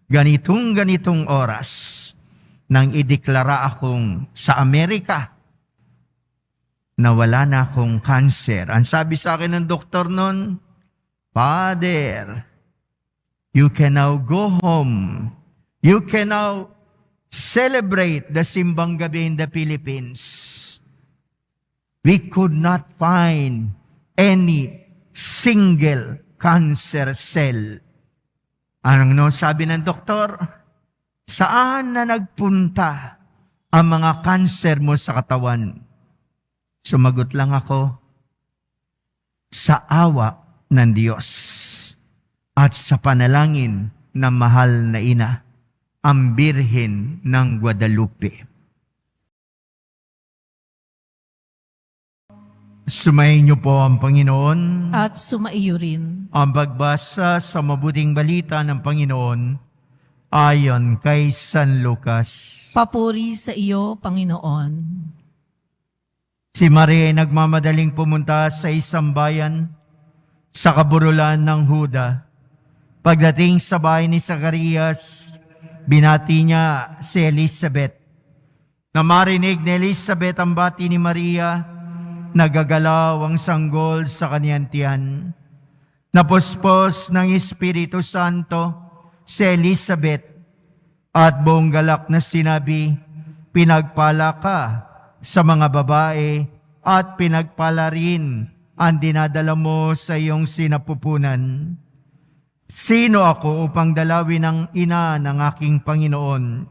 ganitong oras nang ideklara akong sa Amerika na wala na akong cancer. Ang sabi sa akin ng doktor noon, Father, you can now go home. You can now celebrate the Simbang Gabi in the Philippines. We could not find any single cancer cell. Anong sabi ng doktor? Saan na nagpunta ang mga cancer mo sa katawan? Sumagot lang ako, sa awa ng Diyos at sa panalangin ng mahal na ina, ang Birhen ng Guadalupe. Sumayin niyo po ang Panginoon. At sumaiyo rin. Ang pagbasa sa mabuting balita ng Panginoon ayon kay San Lucas. Papuri sa iyo, Panginoon. Si Maria ay nagmamadaling pumunta sa isang bayan sa kaburulan ng Huda. Pagdating sa bahay ni Zacarias, binati niya si Elizabeth. Na marinig ni Elizabeth ang bati ni Maria, nagagalaw ang sanggol sa kaniyang tiyan. Napuspos ng Espiritu Santo si Elizabeth at buong galak na sinabi, pinagpala ka sa mga babae at pinagpala rin ang dinadala mo sa iyong sinapupunan. Sino ako upang dalawin ang ina ng aking Panginoon?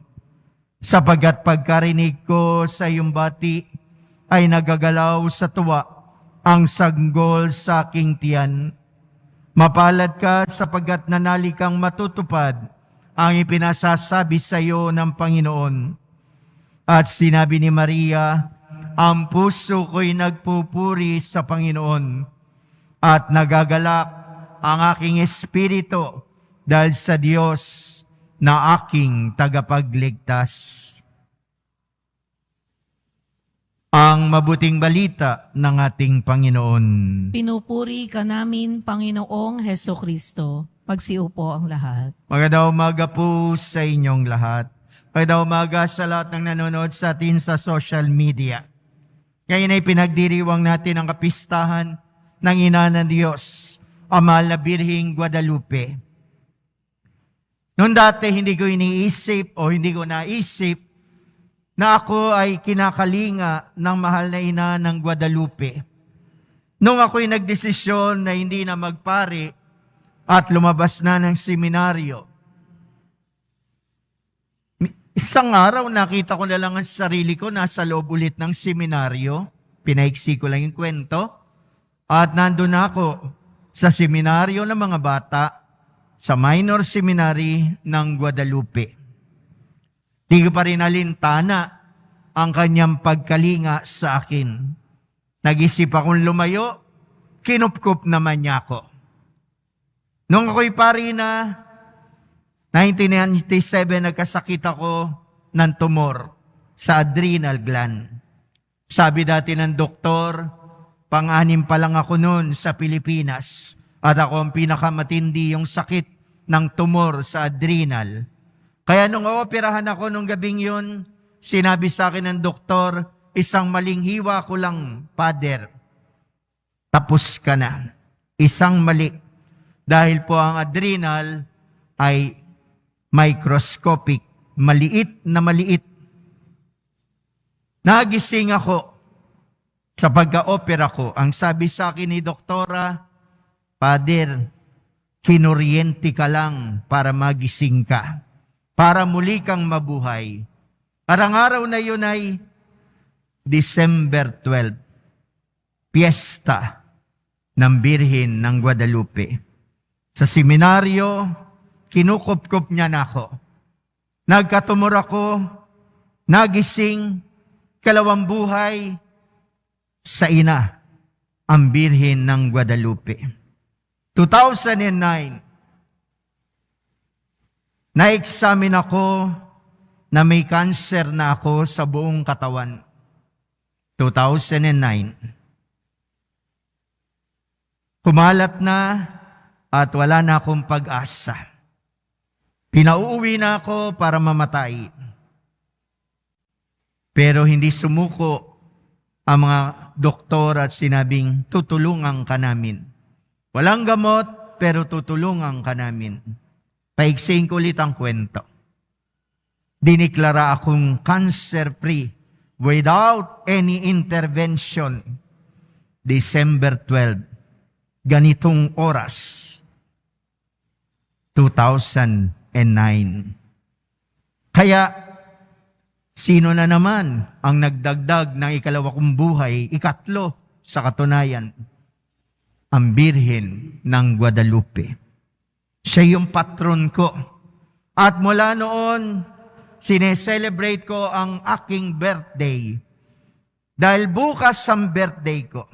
Sapagkat pagkarinig ko sa iyong bati, ay nagagalaw sa tuwa ang sanggol sa aking tiyan. Mapalad ka sapagkat nanali kang matutupad ang ipinasasabi sa iyo ng Panginoon. At sinabi ni Maria, ang puso ko'y nagpupuri sa Panginoon at nagagalak ang aking espiritu dahil sa Diyos na aking tagapagligtas. Ang mabuting balita ng ating Panginoon. Pinupuri ka namin, Panginoong Heso Kristo. Magsiupo ang lahat. Magandang umaga po sa inyong lahat. Magandang umaga sa lahat ng nanonood sa atin sa social media. Ngayon ay pinagdiriwang natin ang kapistahan ng Ina ng Diyos, ang mahal na Birheng Guadalupe. Noon dati hindi ko iniisip o hindi ko naisip na ako ay kinakalinga ng mahal na ina ng Guadalupe. Nung ako'y nagdesisyon na hindi na magpare at lumabas na ng seminaryo, isang araw nakita ko na lang ang sarili ko nasa loob ulit ng seminaryo. Pinaiksi ko lang yung kwento. At nandun ako sa seminaryo ng mga bata sa minor seminary ng Guadalupe. Di ko pa rin alintana ang kanyang pagkalinga sa akin. Nag-isip akong lumayo, kinupkup naman niya ako. Nung ako'y pari na, 1997, nagkasakit ako ng tumor sa adrenal gland. Sabi dati ng doktor, pang-anim pa lang ako noon sa Pilipinas at ako ang pinakamatindi yung sakit ng tumor sa adrenal. Kaya nung operahan ako nung gabing yun, sinabi sa akin ng doktor, isang maling hiwa ko lang, Father. Tapos ka na. Isang mali. Dahil po ang adrenal ay microscopic, maliit na maliit. Nagising ako sa pagka-opera ko. Ang sabi sa akin ni doktora, Father, kinuryente ka lang para magising ka, para muli kang mabuhay. Parang araw na yun ay December 12, piyesta ng Birhen ng Guadalupe. Sa seminaryo, kinukupkup niya na ako. Nagkatumor ako, nagising, kalawang buhay sa ina, ang Birhen ng Guadalupe. 2009, na-examine ako na may cancer na ako sa buong katawan. 2009. Kumalat na at wala na akong pag-asa. Pinauuwi na ako para mamatay. Pero hindi sumuko ang mga doktor at sinabing, tutulungan ka namin. Walang gamot, pero tutulungan ka namin. Paiksain ko ulit ang kwento. Diniklara akong cancer-free without any intervention. December 12, ganitong oras, 2009. Kaya, sino na naman ang nagdagdag ng ikalawa kong buhay, ikatlo sa katunayan? Ang Birhen ng Guadalupe. Siya yung patron ko. At mula noon, sineselebrate ko ang aking birthday. Dahil bukas ang birthday ko,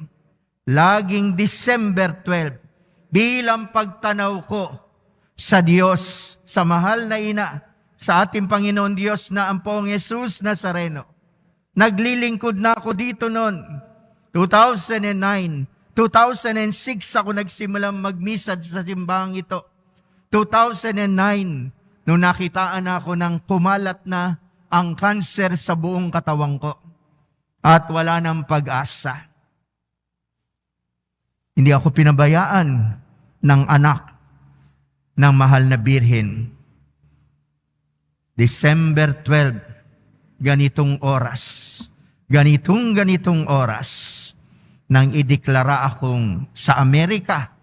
laging December 12, bilang pagtanaw ko sa Diyos, sa mahal na ina, sa ating Panginoon Diyos na ang Poong Jesus Nazareno. Naglilingkod na ako dito noon. 2009, 2006 ako nagsimulang magmisad sa simbahang ito. 2009, nung nakitaan ako ng kumalat na ang kanser sa buong katawan ko. At wala nang pag-asa. Hindi ako pinabayaan ng anak ng mahal na Birhen. December 12, ganitong oras, nang ideklara akong sa Amerika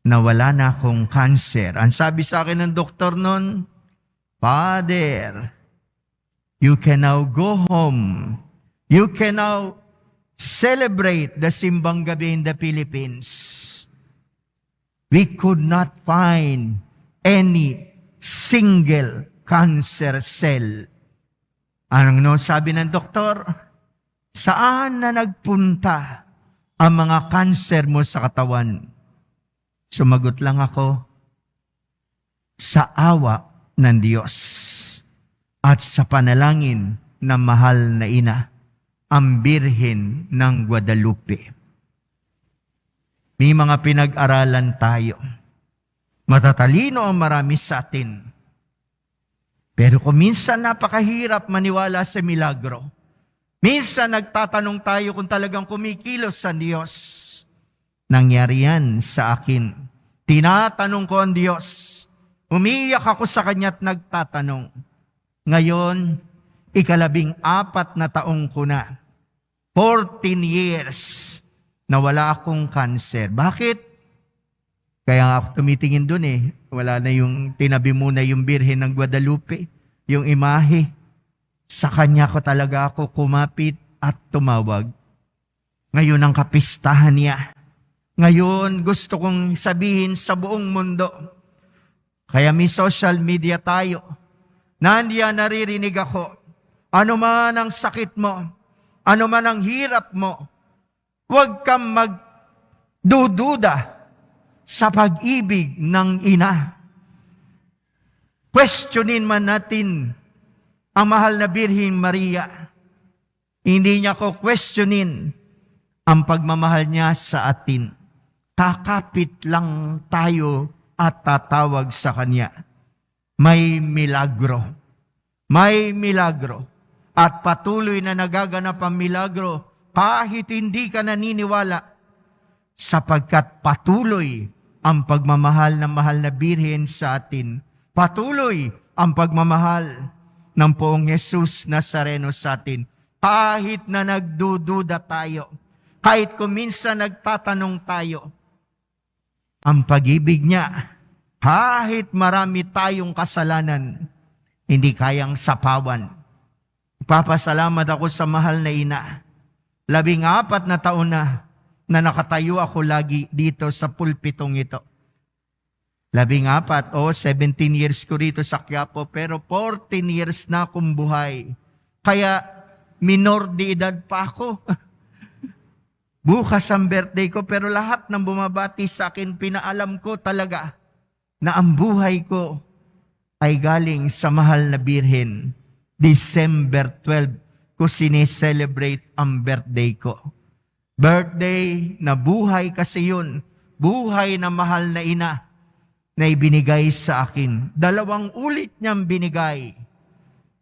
na wala na akong cancer. Ang sabi sa akin ng doktor noon, Father, you can now go home. You can now celebrate the simbang gabi in the Philippines. We could not find any single cancer cell. Ano sabi ng doktor? Saan na nagpunta ang mga cancer mo sa katawan? Sumagot lang ako, sa awa ng Diyos at sa panalangin ng mahal na ina, ang Birhen ng Guadalupe. May mga pinag-aralan tayo. Matatalino ang marami sa atin. Pero kung minsan napakahirap maniwala sa milagro, minsan nagtatanong tayo kung talagang kumikilos sa Diyos. Nangyari yan sa akin. Tinatanong ko ang Diyos. Umiiyak ako sa Kanya at nagtatanong. Ngayon, 14 na taong ko na. 14 years na wala akong cancer. Bakit? Kaya ako tumitingin dun Wala na yung tinabi muna yung Birhen ng Guadalupe, yung imahe. Sa Kanya ko talaga ako kumapit at tumawag. Ngayon ang kapistahan niya. Ngayon gusto kong sabihin sa buong mundo. Kaya may social media tayo. Nandiyan naririnig ako. Ano man ang sakit mo, ano man ang hirap mo, huwag kang magdududa sa pag-ibig ng ina. Questionin man natin ang mahal na Birhen Maria. Hindi niya ko questionin ang pagmamahal niya sa atin. Kakapit lang tayo at tatawag sa Kanya. May milagro. May milagro. At patuloy na nagaganap ang milagro kahit hindi ka naniniwala, sapagkat patuloy ang pagmamahal ng mahal na Birhen sa atin. Patuloy ang pagmamahal ng Poong Jesus Nazareno sa atin. Kahit na nagdududa tayo, kahit kung minsan nagtatanong tayo, ang pag-ibig niya, kahit marami tayong kasalanan, hindi kayang sapawan. Ipapasalamat ako sa mahal na ina. 14 na taon na nakatayo ako lagi dito sa pulpitong ito. 17 years ko rito sa Quiapo, pero 14 years na akong buhay. Kaya minor de edad pa ako. Bukas ang birthday ko, pero lahat ng bumabati sa akin, pinaalam ko talaga na ang buhay ko ay galing sa mahal na Birhen. December 12 ko sineselebrate ang birthday ko. Birthday na buhay kasi yun. Buhay na mahal na ina. na ibinigay sa akin. 2 ulit niyang binigay.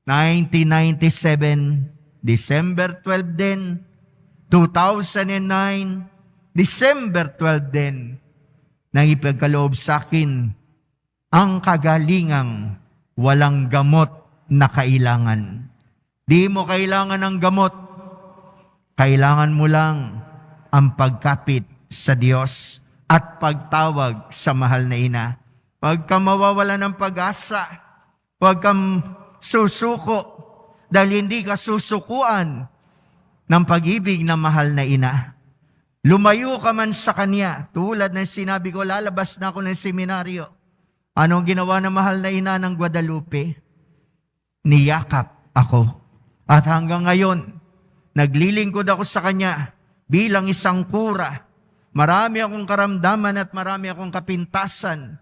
1997, December 12 din. 2009, December 12 din. Nang ipagkaloob sa akin ang kagalingang walang gamot na kailangan. Di mo kailangan ng gamot. Kailangan mo lang ang pagkapit sa Diyos at pagtawag sa mahal na ina. Huwag kang mawawala ng pag-asa. Huwag kang susuko dahil hindi ka susukuan ng pag-ibig ng mahal na ina. Lumayo ka man sa Kanya. Tulad ng sinabi ko, lalabas na ako ng seminaryo. Anong ginawa ng mahal na ina ng Guadalupe? Niyakap ako. At hanggang ngayon, naglilingkod ako sa Kanya bilang isang kura. Marami akong karamdaman at marami akong kapintasan.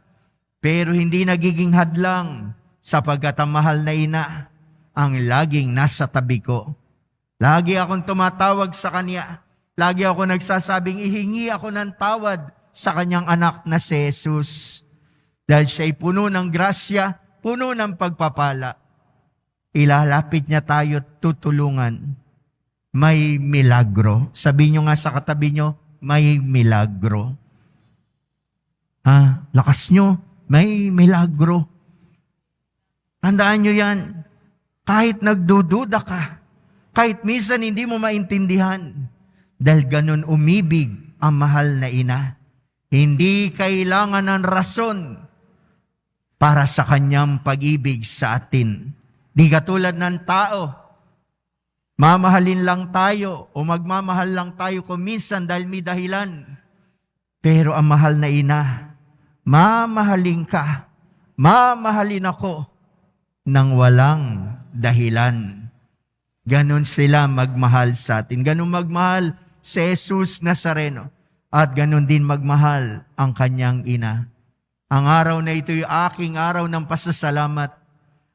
Pero hindi nagiging hadlang sapagkat ang mahal na ina ang laging nasa tabi ko. Lagi akong tumatawag sa Kanya. Lagi ako nagsasabing ihingi ako ng tawad sa Kanyang anak na si Jesus. Dahil siya'y puno ng grasya, puno ng pagpapala. Ilalapit niya tayo at tutulungan. May milagro. Sabi niyo nga sa katabi niyo, may milagro. Lakas niyo, may milagro. Tandaan niyo yan. Kahit nagdududa ka, kahit minsan hindi mo maintindihan, dahil ganun umibig ang mahal na ina. Hindi kailangan ng rason para sa Kanyang pag-ibig sa atin. Di katulad ng tao, mamahalin lang tayo o magmamahal lang tayo kung minsan dahil may dahilan. Pero ang mahal na ina, mamahalin ka, mamahalin ako nang walang dahilan. Ganon sila magmahal sa atin. Ganon magmahal si Jesus Nazareno. At ganon din magmahal ang Kanyang ina. Ang araw na ito ay aking araw ng pasasalamat.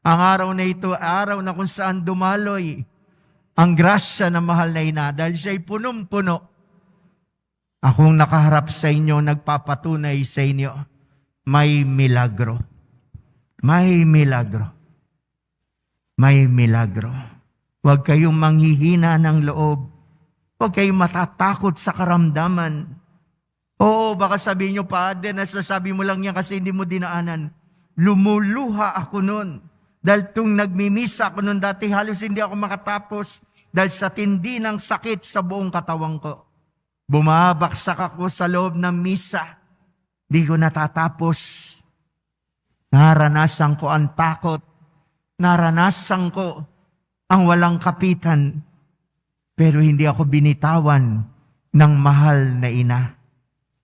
Ang araw na ito ay araw na kung saan dumaloy ang grasya ng mahal na ina. Dahil siya'y punong-puno. Akong nakaharap sa inyo, nagpapatunay sa inyo, may milagro. May milagro. May milagro. Huwag kayong manghihina ng loob. Huwag kayong matatakot sa karamdaman. Oo, baka sabihin nyo, Padre, nasasabi mo lang yan kasi hindi mo dinaanan. Lumuluha ako nun. Dahil tung nagmimisa ako nun dati, halos hindi ako makatapos dahil sa tindi ng sakit sa buong katawan ko. Bumabaksak ako sa loob ng misa. Di ko natatapos. Naranasan ko ang takot. Naranasan ko ang walang kapitan, pero hindi ako binitawan ng mahal na ina.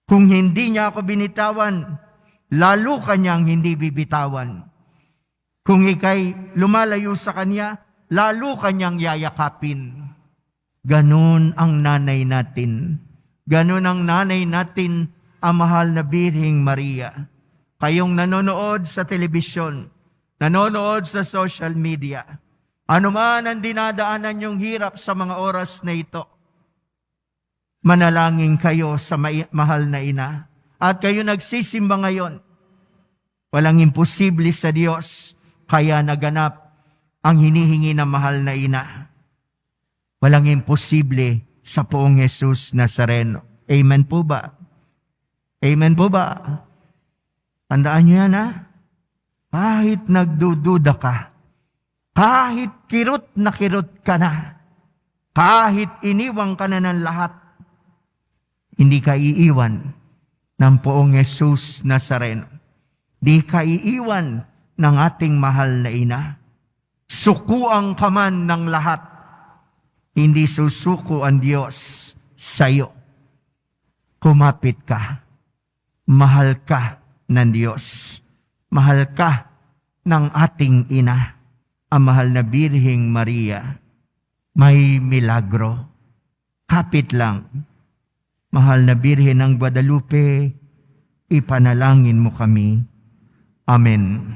Kung hindi niya ako binitawan, lalo kanyang hindi bibitawan. Kung ikay lumalayo sa Kanya, lalo kanyang yayakapin. Ganun ang nanay natin. Ganun ang nanay natin, ang mahal na Birheng Maria. Kayong nanonood sa telebisyon, nanonood sa social media, ano man ang dinadaanan yung hirap sa mga oras na ito, manalangin kayo sa mahal na ina. At kayo nagsisimba ngayon, walang imposible sa Diyos, kaya naganap ang hinihingi ng mahal na ina. Walang imposible sa poong Jesus Nazareno. Amen po ba? Amen po ba? Tandaan niyo yan, ha? Kahit nagdududa ka, kahit kirot ka na, kahit iniwang ka na ng lahat, hindi ka iiwan ng poong Jesus Nazareno. Di ka iiwan ng ating mahal na ina. Sukuan ka man ng lahat, hindi susuko ang Diyos sa'yo. Kumapit ka. Mahal ka ng Diyos. Mahal ka ng ating ina, ang mahal na Birheng Maria. May milagro. Kapit lang. Mahal na Birhen ng Guadalupe, ipanalangin mo kami. Amen.